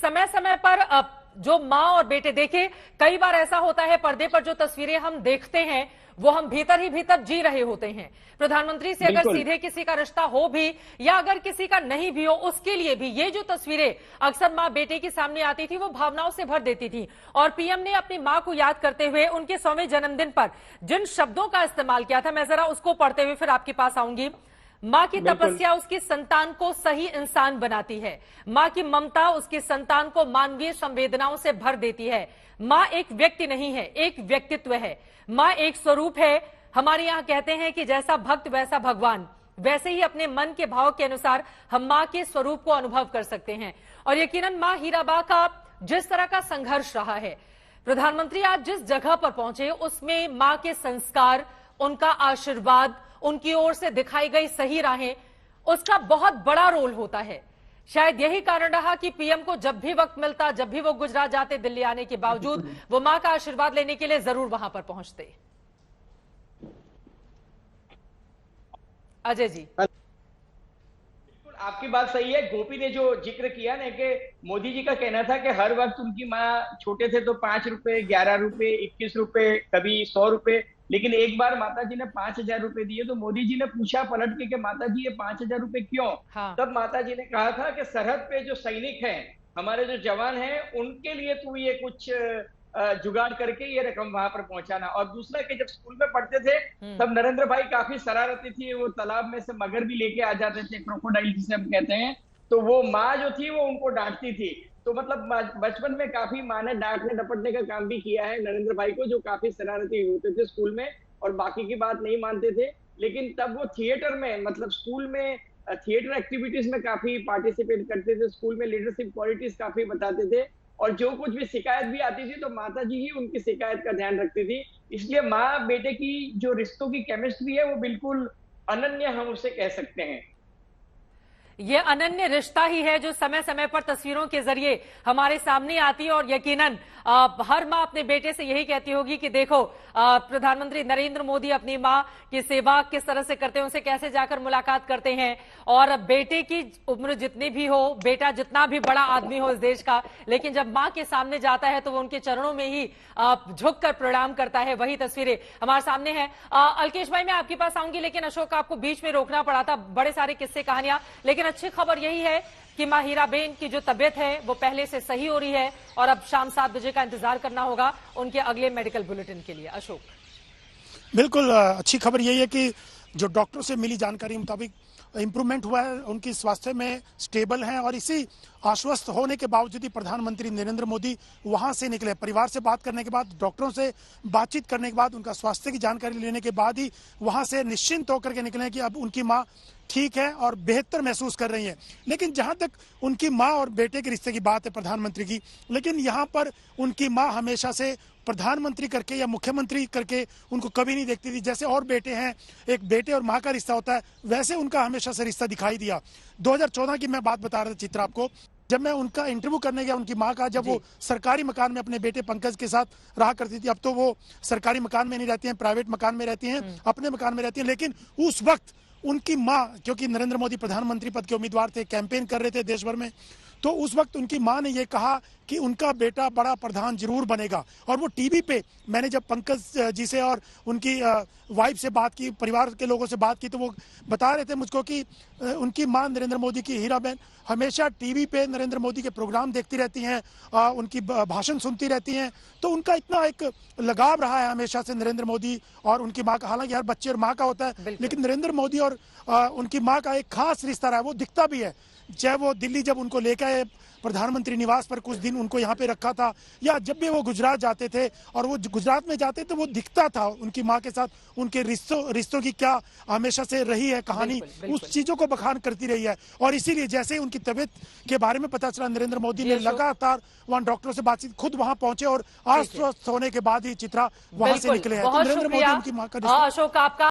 समय समय पर जो माँ और बेटे, देखिए कई बार ऐसा होता है पर्दे पर जो तस्वीरें हम देखते हैं वो हम भीतर ही भीतर जी रहे होते हैं। प्रधानमंत्री से अगर सीधे किसी का रिश्ता हो भी या अगर किसी का नहीं भी हो, उसके लिए भी ये जो तस्वीरें अक्सर माँ बेटे के सामने आती थी वो भावनाओं से भर देती थी। और पीएम ने अपनी माँ को याद करते हुए उनके 100वें जन्मदिन पर जिन शब्दों का इस्तेमाल किया था, मैं जरा उसको पढ़ते हुए फिर आपके पास आऊंगी। माँ की तपस्या उसकी संतान को सही इंसान बनाती है। माँ की ममता उसके संतान को मानवीय संवेदनाओं से भर देती है। माँ एक व्यक्ति नहीं है, एक व्यक्तित्व है। माँ एक स्वरूप है। हमारे यहाँ कहते हैं कि जैसा भक्त वैसा भगवान, वैसे ही अपने मन के भाव के अनुसार हम माँ के स्वरूप को अनुभव कर सकते हैं। और यकीनन माँ हीराबा का जिस तरह का संघर्ष रहा है, प्रधानमंत्री आज जिस जगह पर पहुंचे उसमें माँ के संस्कार, उनका आशीर्वाद, उनकी ओर से दिखाई गई सही राहें, उसका बहुत बड़ा रोल होता है। शायद यही कारण रहा कि पीएम को जब भी वक्त मिलता, जब भी वो गुजरात जाते, दिल्ली आने के बावजूद वो मां का आशीर्वाद लेने के लिए जरूर वहां पर पहुंचते। अजय जी, आपकी बात सही है। गोपी ने जो जिक्र किया ना कि मोदी जी का कहना था कि हर वक्त उनकी माँ छोटे थे तो 5 रुपए, 11 रुपए, 21 रुपए, कभी 100 रुपए, लेकिन एक बार माता जी ने 5,000 रुपए दिए तो मोदी जी ने पूछा पलट के कि माता जी ये 5,000 रुपए क्यों? हाँ। तब माता जी ने कहा था कि सरहद पे जो सैनिक हैं, हमारे जो जवान हैं, उनके लिए तू ये कुछ जुगाड़ करके ये रकम वहां पर पहुंचाना। और दूसरा कि जब स्कूल में पढ़ते थे तब नरेंद्र भाई काफी शरारती थी, वो तालाब में से मगर भी लेके आ जाते थे, क्रोकोडाइल जिसे हम कहते हैं। तो वो माँ जो थी वो उनको डांटती थी। तो मतलब बचपन में काफी माँ ने डांटने डपटने का काम भी किया है नरेंद्र भाई को, जो काफी शरारती होते थे स्कूल में और बाकी की बात नहीं मानते थे। लेकिन तब वो थिएटर में, मतलब स्कूल में थिएटर एक्टिविटीज में काफी पार्टिसिपेट करते थे, स्कूल में लीडरशिप क्वालिटीज काफी बताते थे। और जो कुछ भी शिकायत भी आती थी तो माता जी ही उनकी शिकायत का ध्यान रखती थी। इसलिए माँ बेटे की जो रिश्तों की केमिस्ट्री है वो बिल्कुल अनन्य हम उसे कह सकते हैं। ये अनन्य रिश्ता ही है जो समय समय पर तस्वीरों के जरिए हमारे सामने आती है। और यकीनन हर माँ अपने बेटे से यही कहती होगी कि देखो प्रधानमंत्री नरेंद्र मोदी अपनी माँ की सेवा किस तरह से करते हैं, उनसे कैसे जाकर मुलाकात करते हैं। और बेटे की उम्र जितनी भी हो, बेटा जितना भी बड़ा आदमी हो इस देश का, लेकिन जब माँ के सामने जाता है तो वो उनके चरणों में ही झुक कर प्रणाम करता है। वही तस्वीरें हमारे सामने हैं। अलकेश भाई, मैं आपके पास आऊंगी, लेकिन अशोक आपको बीच में रोकना पड़ा था, बड़े सारे किस्से कहानियां। लेकिन अच्छी खबर यही है कि मां हीराबेन की जो तबीयत है वो पहले से सही हो रही है और अब शाम 7 बजे का इंतजार करना होगा उनके अगले मेडिकल बुलेटिन के लिए। अशोक, बिल्कुल अच्छी खबर यही है कि जो डॉक्टरों से मिली जानकारी मुताबिक इम्प्रूवमेंट हुआ है, उनकी स्वास्थ्य में स्टेबल हैं। और इसी आश्वस्त होने के बावजूद ही प्रधानमंत्री नरेंद्र मोदी वहां से निकले। परिवार से बात करने के बाद, डॉक्टरों से बातचीत करने के बाद, उनका स्वास्थ्य की जानकारी लेने के बाद ही वहां से निश्चिंत होकर के निकले कि अब उनकी माँ ठीक है और बेहतर महसूस कर रही है। लेकिन जहां तक उनकी माँ और बेटे के रिश्ते की बात है प्रधानमंत्री की, लेकिन यहाँ पर उनकी माँ हमेशा से प्रधानमंत्री करके या मुख्यमंत्री करके उनको कभी नहीं देखती थी। जैसे और बेटे हैं, एक बेटे और माँ का रिश्ता होता है, वैसे उनका हमेशा से रिश्ता दिखाई दिया। 2014 की मैं बात बता रहा था चित्रा आपको, जब मैं उनका इंटरव्यू करने गया उनकी माँ का, जब वो सरकारी मकान में अपने बेटे पंकज के साथ रहा करती थी। अब तो वो सरकारी मकान में नहीं रहती हैं, प्राइवेट मकान में रहती हैं, अपने मकान में रहती हैं। लेकिन उस वक्त उनकी माँ, क्योंकि नरेंद्र मोदी प्रधानमंत्री पद के उम्मीदवार थे, कैंपेन कर रहे थे देश भर में, तो उस वक्त उनकी माँ ने ये कहा कि उनका बेटा बड़ा प्रधान जरूर बनेगा। और वो टीवी पे, मैंने जब पंकज जी से और उनकी वाइफ से बात की, परिवार के लोगों से बात की, तो वो बता रहे थे मुझको कि उनकी माँ नरेंद्र मोदी की, हीराबेन, हमेशा टीवी पे नरेंद्र मोदी के प्रोग्राम देखती रहती हैं, उनकी भाषण सुनती रहती हैं। तो उनका इतना एक लगाव रहा है हमेशा से नरेंद्र मोदी और उनकी माँ का। हालांकि हर बच्चे और माँ का होता है, लेकिन नरेंद्र मोदी और उनकी माँ का एक खास रिश्ता रहा है, वो दिखता भी है। चाहे वो दिल्ली जब उनको लेकर आए प्रधानमंत्री निवास पर, कुछ दिन उनको यहाँ पे रखा था, या जब भी वो गुजरात जाते थे और वो गुजरात में जाते थे, वो दिखता था उनकी माँ के साथ उनके रिश्तों की क्या हमेशा से रही है कहानी, उस चीजों को बखान करती रही है। और इसीलिए जैसे ही उनकी तबीयत के बारे में पता चला, नरेंद्र मोदी ने लगातार वहाँ डॉक्टरों से बातचीत, खुद वहाँ पहुंचे और आश्वस्त होने के बाद ही चित्रा वहां से निकले हैं। तो नरेंद्र मोदी उनकी माँ का अशोक आपका